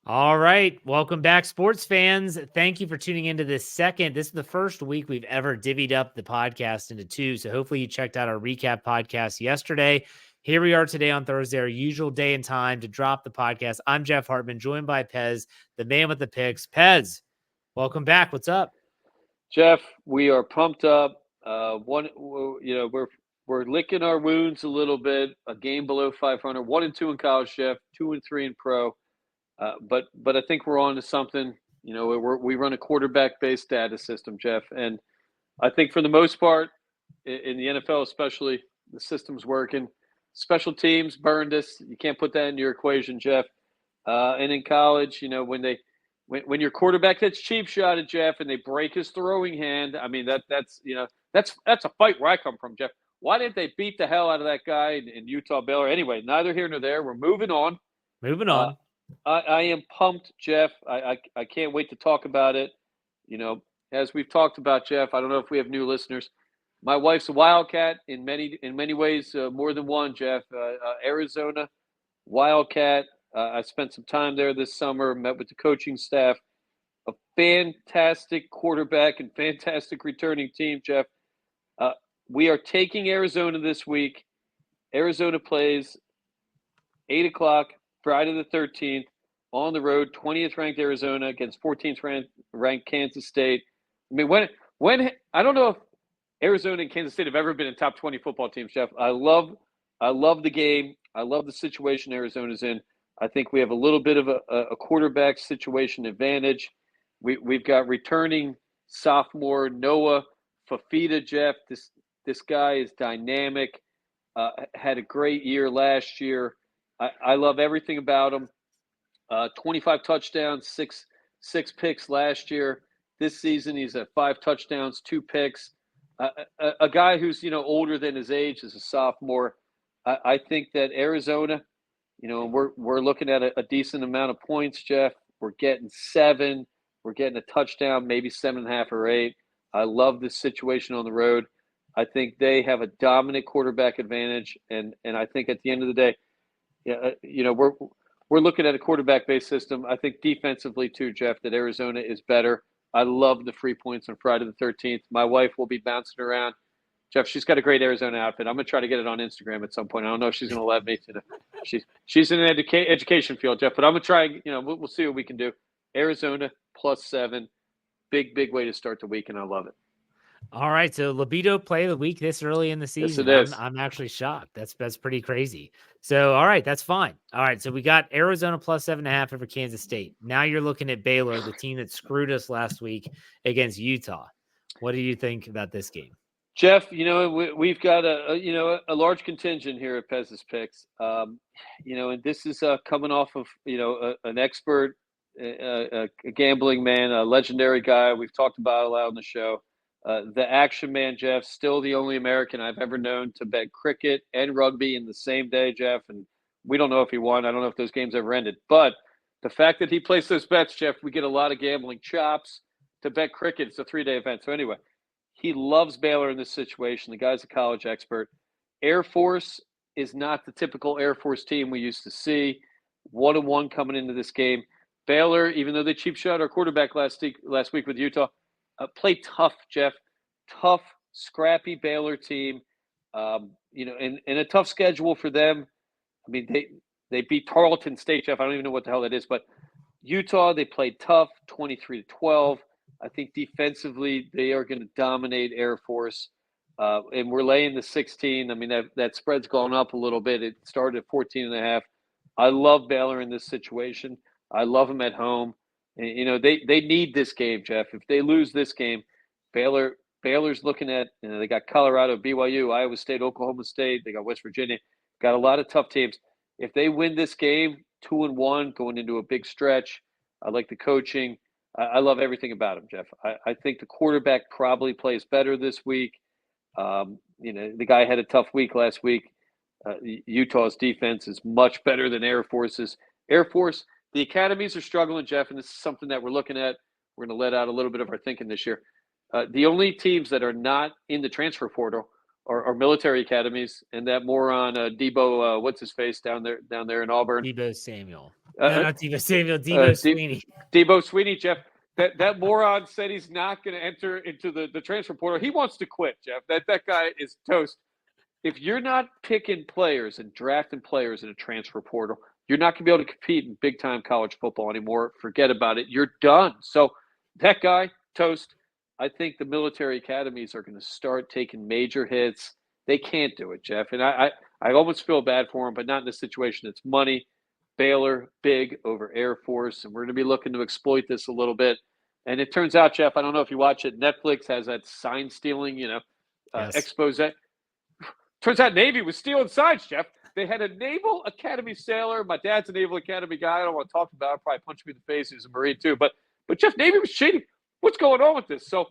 All right. Welcome back, sports fans. Thank you for tuning into this second. This is the first week we've ever divvied up the podcast into two. So hopefully you checked out our recap podcast yesterday. Here we are today on Thursday, our usual day and time to drop the podcast. I'm Jeff Hartman, joined by Pez, the man with the picks. Pez, welcome back. What's up? Jeff, we are pumped up. We're licking our wounds a little bit. A game below 500, 1-2 in college, Jeff, 2-3 in pro. But I think we're on to something. We run a quarterback-based data system, Jeff, and I think for the most part, in the NFL especially, the system's working. Special teams burned us. You can't put that in your equation, Jeff. And in college, when your quarterback gets cheap shotted, Jeff, and they break his throwing hand, I mean that's a fight where I come from, Jeff. Why didn't they beat the hell out of that guy in Utah Baylor? Anyway, neither here nor there. We're moving on. Moving Uh, on. I am pumped, Jeff. I can't wait to talk about it. As we've talked about, Jeff. I don't know if we have new listeners. My wife's a Wildcat in many ways, more than one, Jeff. Arizona Wildcat. I spent some time there this summer, met with the coaching staff, a fantastic quarterback and fantastic returning team, Jeff. We are taking Arizona this week. Arizona plays 8 o'clock, Friday the 13th, on the road, 20th ranked Arizona against 14th ranked Kansas State. I mean, when I don't know if Arizona and Kansas State have ever been in top 20 football teams, Jeff. I love the game. I love the situation Arizona's in. I think we have a little bit of a quarterback situation advantage. We've got returning sophomore Noah Fafita, Jeff. This guy is dynamic. Had a great year last year. I love everything about him. 25 touchdowns, six picks last year. This season, he's at 5 touchdowns, 2 picks. A guy who's older than his age as a sophomore. I think that Arizona, we're looking at a decent amount of points, Jeff. We're getting 7. We're getting a touchdown, maybe 7.5 or 8. I love this situation on the road. I think they have a dominant quarterback advantage, and I think at the end of the day, we're looking at a quarterback-based system. I think defensively too, Jeff, that Arizona is better. I love the free points on Friday the 13th. My wife will be bouncing around. Jeff, she's got a great Arizona outfit. I'm going to try to get it on Instagram at some point. I don't know if she's going to let me. She's in an education field, Jeff, but I'm going to try. We'll see what we can do. Arizona +7. Big way to start the week, and I love it. All right, so libido play of the week this early in the Yes, it season. is. I'm actually shocked. That's pretty crazy. So, all right, that's fine. All right, so we got Arizona +7.5 over Kansas State. Now you're looking at Baylor, the team that screwed us last week against Utah. What do you think about this game? Jeff, we've got a large contingent here at Pez's Picks. And this is coming off of an expert, a gambling man, a legendary guy. We've talked about a lot on the show. The action man, Jeff, still the only American I've ever known to bet cricket and rugby in the same day, Jeff. And we don't know if he won. I don't know if those games ever ended. But the fact that he placed those bets, Jeff, we get a lot of gambling chops to bet cricket. It's a 3-day event. So anyway, he loves Baylor in this situation. The guy's a college expert. Air Force is not the typical Air Force team we used to see. 1-1 coming into this game. Baylor, even though they cheap shot our quarterback last week with Utah, play tough, Jeff. Tough, scrappy Baylor team. And a tough schedule for them. I mean, they beat Tarleton State, Jeff. I don't even know what the hell that is, but Utah, they played tough, 23-12. I think defensively they are going to dominate Air Force. And we're laying the 16. I mean, that spread's gone up a little bit. It started at 14.5. I love Baylor in this situation. I love them at home. And, they need this game, Jeff. If they lose this game, Baylor's looking at, they got Colorado, BYU, Iowa State, Oklahoma State. They got West Virginia. Got a lot of tough teams. If they win this game, 2-1, going into a big stretch, I like the coaching. I love everything about him, Jeff. I think the quarterback probably plays better this week. The guy had a tough week last week. Utah's defense is much better than Air Force's. Air Force, the academies are struggling, Jeff, and this is something that we're looking at. We're going to let out a little bit of our thinking this year. The only teams that are not in the transfer portal our military academies, and that moron Debo, what's his face down there in Auburn. Debo Samuel. Uh, No, not Debo Samuel. Debo Sweeney. Debo Sweeney, Jeff. That moron said he's not going to enter into the transfer portal. He wants to quit, Jeff. That guy is toast. If you're not picking players and drafting players in a transfer portal, you're not going to be able to compete in big-time college football anymore. Forget about it. You're done. So that guy, toast. I think the military academies are going to start taking major hits. They can't do it, Jeff. And I almost feel bad for them, but not in this situation. It's money. Baylor, big over Air Force, and we're going to be looking to exploit this a little bit. And it turns out, Jeff, I don't know if you watch it, Netflix has that sign stealing, Yes. expose. Turns out Navy was stealing signs, Jeff. They had a Naval Academy sailor. My dad's a Naval Academy guy. I don't want to talk about it. Probably punch me in the face. He was a Marine too. But Jeff, Navy was cheating. What's going on with this? So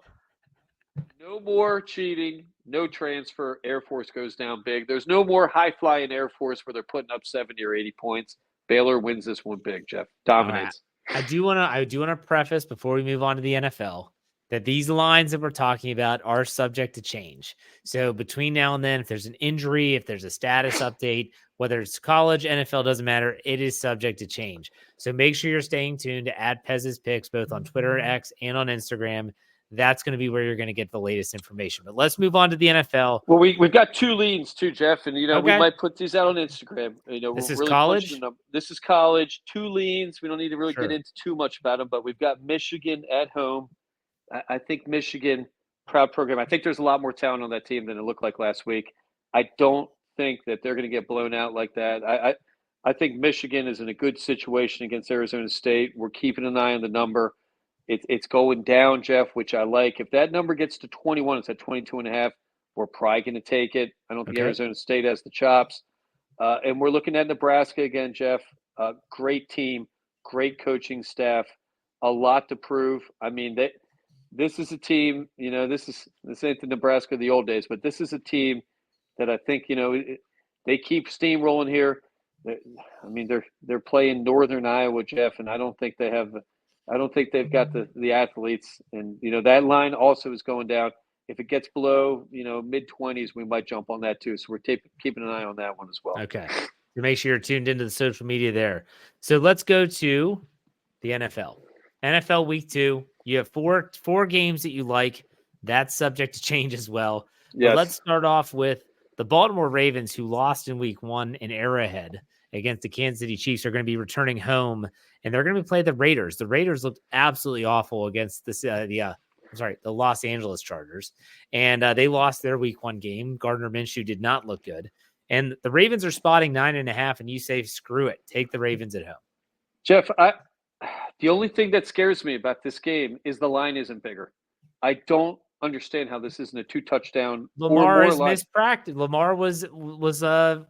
no more cheating, no transfer. Air Force goes down big. There's no more high-flying Air Force where they're putting up 70 or 80 points. Baylor wins this one big, Jeff. Dominates. Right. I do want to preface before we move on to the NFL that these lines that we're talking about are subject to change. So between now and then, if there's an injury, if there's a status update, whether it's college, NFL, doesn't matter, it is subject to change. So make sure you're staying tuned to @Pez's Picks, both on Twitter, X, and on Instagram. That's going to be where you're going to get the latest information. But let's move on to the NFL. Well, we've got two leans too, Jeff, and Okay. we might put these out on Instagram. This is really college? This is college. Two leans. We don't need to really Sure. get into too much about them, but we've got Michigan at home. I think Michigan, proud program. I think there's a lot more talent on that team than it looked like last week. I don't think that they're going to get blown out like that. I think Michigan is in a good situation against Arizona State. We're keeping an eye on the number. It's going down, Jeff, which I like. If that number gets to 21, it's at 22.5. We're probably going to take it. I don't think Arizona State has the chops. And we're looking at Nebraska again, Jeff. Great team, great coaching staff, a lot to prove. I mean, this is a team, this ain't the Nebraska of the old days, but this is a team that I think, they keep steamrolling here. They're playing Northern Iowa, Jeff, and I don't think they've got the athletes. And, that line also is going down. If it gets below, mid-20s, we might jump on that too. So we're keeping an eye on that one as well. Okay. So make sure you're tuned into the social media there. So let's go to the NFL. NFL Week 2. You have four games that you like. That's subject to change as well. Yes. But let's start off with the Baltimore Ravens, who lost in Week 1 in Arrowhead against the Kansas City Chiefs, are going to be returning home, and they're going to play the Raiders. The Raiders looked absolutely awful against the Los Angeles Chargers, and they lost their Week 1 game. Gardner Minshew did not look good, and the Ravens are spotting 9.5, and you say, screw it, take the Ravens at home. Jeff, the only thing that scares me about this game is the line isn't bigger. I don't understand how this isn't a 2-touchdown. Lamar is mispracticed. Lamar was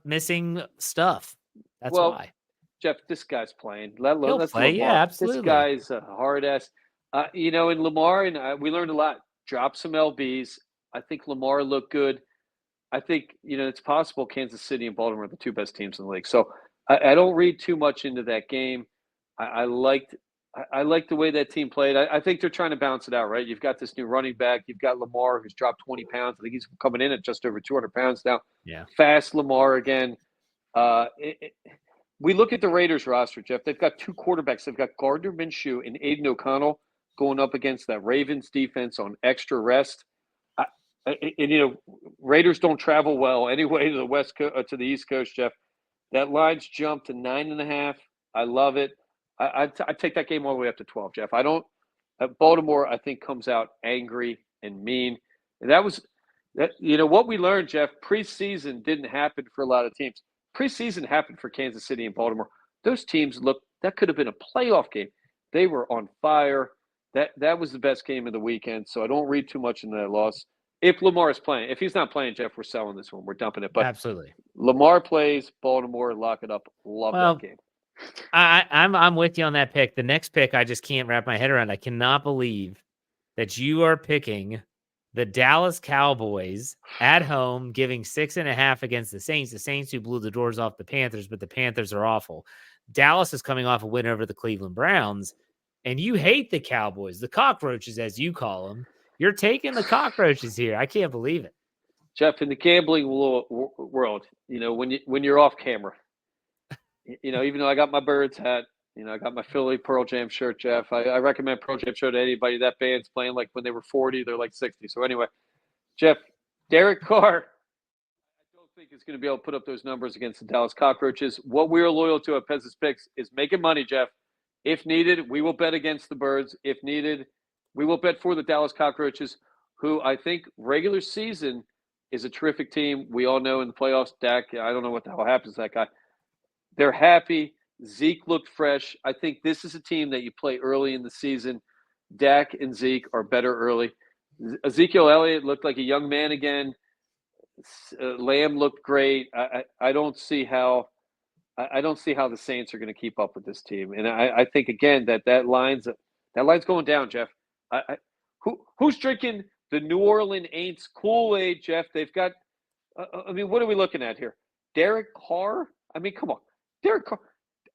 missing stuff. That's why. Jeff, this guy's playing. He'll play, yeah, absolutely. This guy's a hard ass. In Lamar, and we learned a lot. Drop some LBs. I think Lamar looked good. I think, it's possible Kansas City and Baltimore are the two best teams in the league. So I don't read too much into that game. I liked the way that team played. I think they're trying to balance it out, right? You've got this new running back. You've got Lamar, who's dropped 20 pounds. I think he's coming in at just over 200 pounds now. Yeah. Fast Lamar again. We look at the Raiders roster, Jeff. They've got two quarterbacks. They've got Gardner Minshew and Aiden O'Connell going up against that Ravens defense on extra rest. Raiders don't travel well anyway to the West Coast to the East Coast, Jeff. That line's jumped to 9.5. I love it. I take that game all the way up to 12, Jeff. Baltimore, I think, comes out angry and mean. And what we learned, Jeff, preseason didn't happen for a lot of teams. Preseason happened for Kansas City and Baltimore. Those teams that could have been a playoff game. They were on fire. That was the best game of the weekend. So I don't read too much into that loss. If Lamar is playing, if he's not playing, Jeff, we're selling this one. We're dumping it. But absolutely, Lamar plays, Baltimore, lock it up. Love that game. I'm with you on that pick. The next pick, I just can't wrap my head around. I cannot believe that you are picking the Dallas Cowboys at home, giving 6.5 against the Saints. The Saints who blew the doors off the Panthers, but the Panthers are awful. Dallas is coming off a win over the Cleveland Browns, and you hate the Cowboys, the cockroaches, as you call them. You're taking the cockroaches here. I can't believe it. Jeff, in the gambling world, when you're off camera, even though I got my Birds hat, I got my Philly Pearl Jam shirt, Jeff. I recommend Pearl Jam shirt to anybody. That band's playing like when they were 40, they're like 60. So anyway, Jeff, Derek Carr, I don't think is going to be able to put up those numbers against the Dallas Cockroaches. What we are loyal to at Pez's Picks is making money, Jeff. If needed, we will bet against the Birds. If needed, we will bet for the Dallas Cockroaches, who I think regular season is a terrific team. We all know in the playoffs, Dak, I don't know what the hell happens to that guy. They're happy. Zeke looked fresh. I think this is a team that you play early in the season. Dak and Zeke are better early. Ezekiel Elliott looked like a young man again. Lamb looked great. I don't see how the Saints are going to keep up with this team. And I think again that line's going down, Jeff. Who's drinking the New Orleans Aints Kool-Aid, Jeff? They've got. What are we looking at here? Derek Carr. Come on, Derek Carr.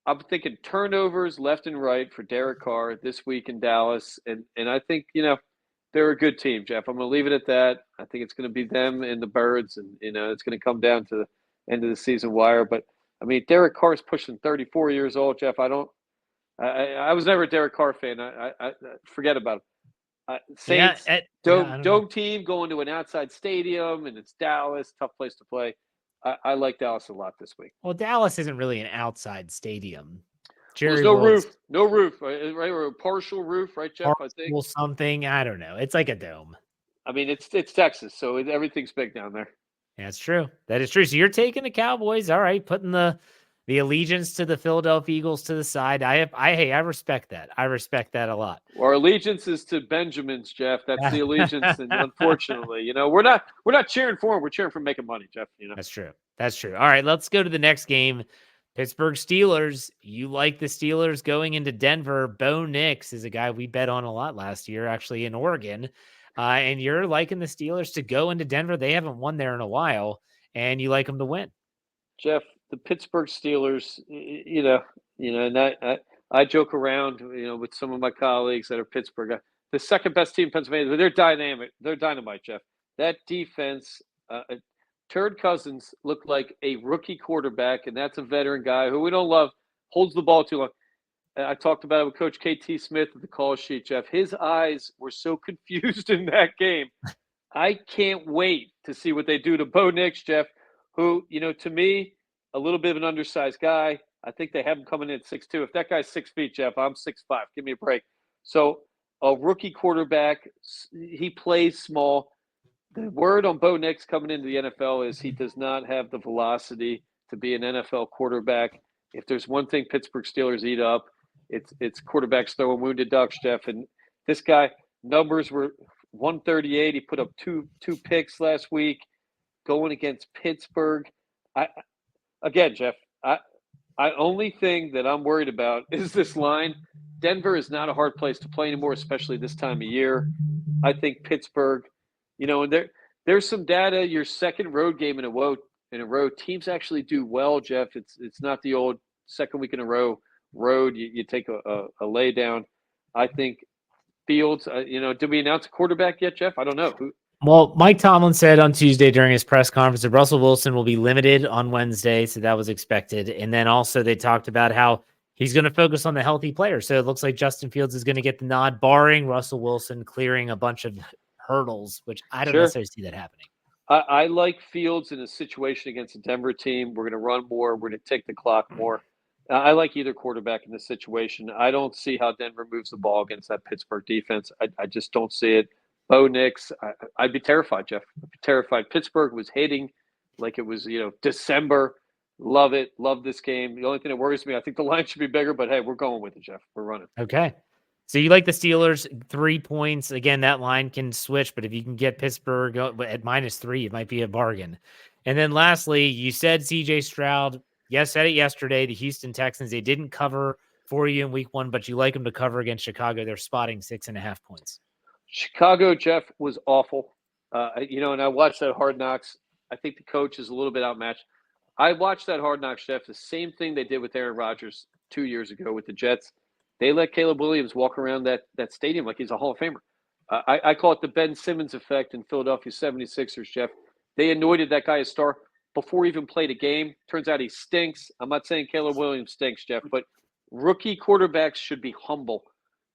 I'm thinking turnovers left and right for Derek Carr this week in Dallas, and I think they're a good team, Jeff. I'm going to leave it at that. I think it's going to be them and the Birds, and it's going to come down to the end of the season wire. But Derek Carr's pushing 34 years old, Jeff. I was never a Derek Carr fan. I forget about him. Saints, dome team going to an outside stadium, and it's Dallas, tough place to play. I like Dallas a lot this week. Well, Dallas isn't really an outside stadium. There's no roof, right? Or a partial roof, right, Jeff? I think. Well, something, I don't know. It's like a dome. It's Texas, so everything's big down there. Yeah, that's true. That is true. So you're taking the Cowboys, all right, putting the allegiance to the Philadelphia Eagles to the side. I respect that. I respect that a lot. Our allegiance is to Benjamins, Jeff. That's the allegiance, and unfortunately, we're not cheering for them. We're cheering for making money, Jeff. That's true. That's true. All right, let's go to the next game. Pittsburgh Steelers. You like the Steelers going into Denver. Bo Nix is a guy we bet on a lot last year, actually in Oregon. And you're liking the Steelers to go into Denver. They haven't won there in a while, and you like them to win. Jeff, the Pittsburgh Steelers, and I joke around, with some of my colleagues that are Pittsburgh. The second best team in Pennsylvania, but they're dynamic. They're dynamite, Jeff. That defense, Turd Cousins looked like a rookie quarterback, and that's a veteran guy who we don't love, holds the ball too long. I talked about it with Coach KT Smith at the call sheet, Jeff. His eyes were so confused in that game. I can't wait to see what they do to Bo Nix, Jeff, who, to me, a little bit of an undersized guy. I think they have him coming in at 6'2". If that guy's 6 feet, Jeff, I'm 6'5". Give me a break. So a rookie quarterback, he plays small. The word on Bo Nix coming into the NFL is he does not have the velocity to be an NFL quarterback. If there's one thing Pittsburgh Steelers eat up, it's quarterbacks throwing wounded ducks, Jeff. And this guy, numbers were 138. He put up two picks last week going against Pittsburgh. Again, Jeff, I only thing that I'm worried about is this line. Denver is not a hard place to play anymore, especially this time of year. I think Pittsburgh, and there's some data. Your second road game in a row, teams actually do well, Jeff. It's not the old second week in a row road. You take a lay down. I think Fields. Did we announce a quarterback yet, Jeff? I don't know. Well, Mike Tomlin said on Tuesday during his press conference that Russell Wilson will be limited on Wednesday, so that was expected. And then also they talked about how he's going to focus on the healthy players. So it looks like Justin Fields is going to get the nod, barring Russell Wilson clearing a bunch of hurdles, which I don't necessarily see that happening. I like Fields in a situation against a Denver team. We're going to run more. We're going to take the clock more. I like either quarterback in this situation. I don't see how Denver moves the ball against that Pittsburgh defense. I just don't see it. Bo Nix, I'd be terrified, Jeff. I'd be terrified. Pittsburgh was hitting like it was, December. Love it. Love this game. The only thing that worries me, I think the line should be bigger, but hey, we're going with it, Jeff. We're running. Okay. So you like the Steelers, 3 points. Again, that line can switch, but if you can get Pittsburgh at -3, it might be a bargain. And then lastly, you said CJ Stroud. Yes, said it yesterday. The Houston Texans, they didn't cover for you in week 1, but you like them to cover against Chicago. They're spotting 6.5 points. Chicago, Jeff, was awful. And I watched that Hard Knocks. I think the coach is a little bit outmatched. I watched that Hard Knocks, Jeff, the same thing they did with Aaron Rodgers 2 years ago with the Jets. They let Caleb Williams walk around that stadium like he's a Hall of Famer. I call it the Ben Simmons effect in Philadelphia 76ers, Jeff. They anointed that guy a star before he even played a game. Turns out he stinks. I'm not saying Caleb Williams stinks, Jeff, but rookie quarterbacks should be humble.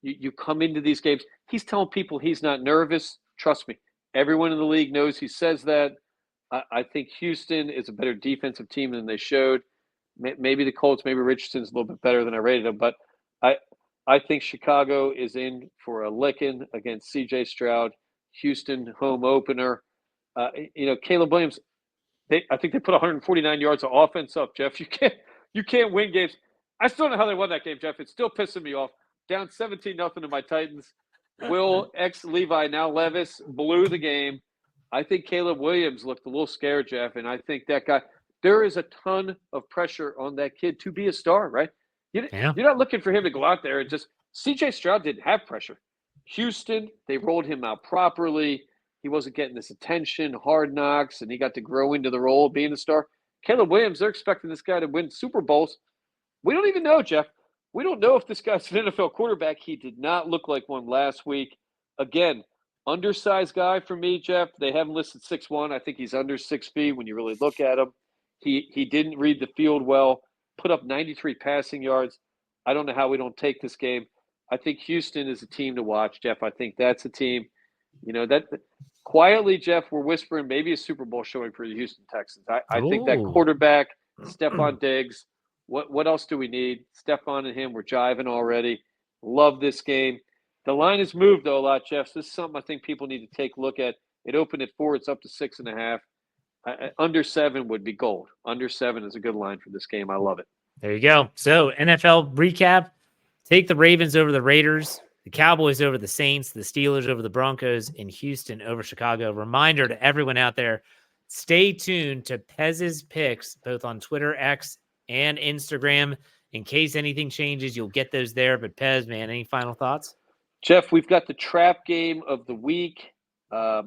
You come into these games. He's telling people he's not nervous. Trust me. Everyone in the league knows he says that. I think Houston is a better defensive team than they showed. Maybe the Colts, maybe Richardson's a little bit better than I rated him, but I think Chicago is in for a licking against C.J. Stroud. Houston home opener. Caleb Williams. I think they put 149 yards of offense up. Jeff, you can't win games. I still don't know how they won that game, Jeff. It's still pissing me off. Down 17-0 to my Titans. Will X Levi, now Levis, blew the game. I think Caleb Williams looked a little scared, Jeff, and I think that guy. There is a ton of pressure on that kid to be a star, right? You're not looking for him to go out there and just – C.J. Stroud didn't have pressure. Houston, they rolled him out properly. He wasn't getting this attention, hard knocks, and he got to grow into the role of being a star. Caleb Williams, they're expecting this guy to win Super Bowls. We don't even know, Jeff. We don't know if this guy's an NFL quarterback. He did not look like one last week. Again, undersized guy for me, Jeff. They have him listed 6'1". I think he's under 6 feet when you really look at him. He didn't read the field well, put up 93 passing yards. I don't know how we don't take this game. I think Houston is a team to watch, Jeff. I think that's a team, that quietly, Jeff, we're whispering maybe a Super Bowl showing for the Houston Texans. I think that quarterback, Stephon Diggs, what else do we need? Stephon and him, we're jiving already. Love this game. The line has moved, though, a lot, Jeff. So this is something I think people need to take a look at. It opened at 4. It's up to 6.5. Under 7 would be gold. Under 7 is a good line for this game. I love it. There you go. So NFL recap, take the Ravens over the Raiders, the Cowboys over the Saints, the Steelers over the Broncos, and Houston over Chicago. Reminder to everyone out there, stay tuned to Pez's picks, both on Twitter, X, and Instagram. In case anything changes, you'll get those there. But Pez, man, any final thoughts? Jeff, we've got the trap game of the week. We're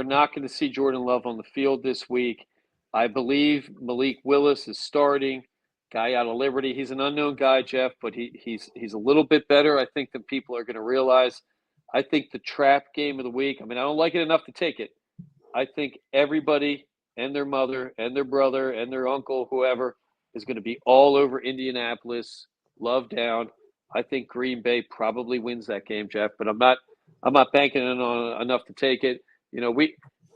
not going to see Jordan Love on the field this week. I believe Malik Willis is starting. Guy out of Liberty. He's an unknown guy, Jeff, but he's a little bit better, I think, than people are going to realize. I think the trap game of the week, I don't like it enough to take it. I think everybody and their mother and their brother and their uncle, whoever, is going to be all over Indianapolis, Love down. I think Green Bay probably wins that game, Jeff, but I'm not banking on enough to take it.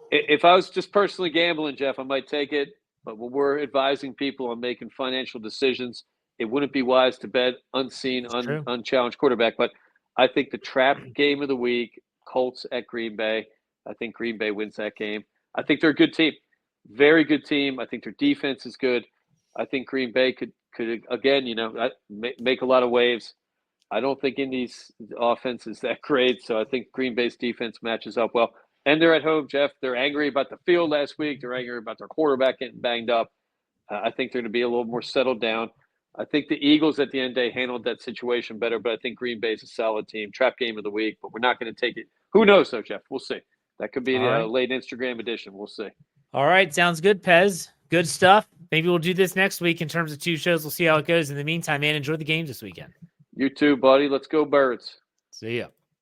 If I was just personally gambling, Jeff, I might take it. But when we're advising people on making financial decisions, it wouldn't be wise to bet unseen, unchallenged quarterback. But I think the trap game of the week, Colts at Green Bay, I think Green Bay wins that game. I think they're a good team, very good team. I think their defense is good. I think Green Bay could again, make a lot of waves. I don't think Indy's offense is that great, so I think Green Bay's defense matches up well. And they're at home, Jeff. They're angry about the field last week. They're angry about their quarterback getting banged up. I think they're going to be a little more settled down. I think the Eagles at the end of the day handled that situation better, but I think Green Bay's a solid team. Trap game of the week, but we're not going to take it. Who knows, though, Jeff? We'll see. That could be a late Instagram edition. We'll see. All right. Sounds good, Pez. Good stuff. Maybe we'll do this next week in terms of 2 shows. We'll see how it goes. In the meantime, man, enjoy the games this weekend. You too, buddy. Let's go Birds. See ya.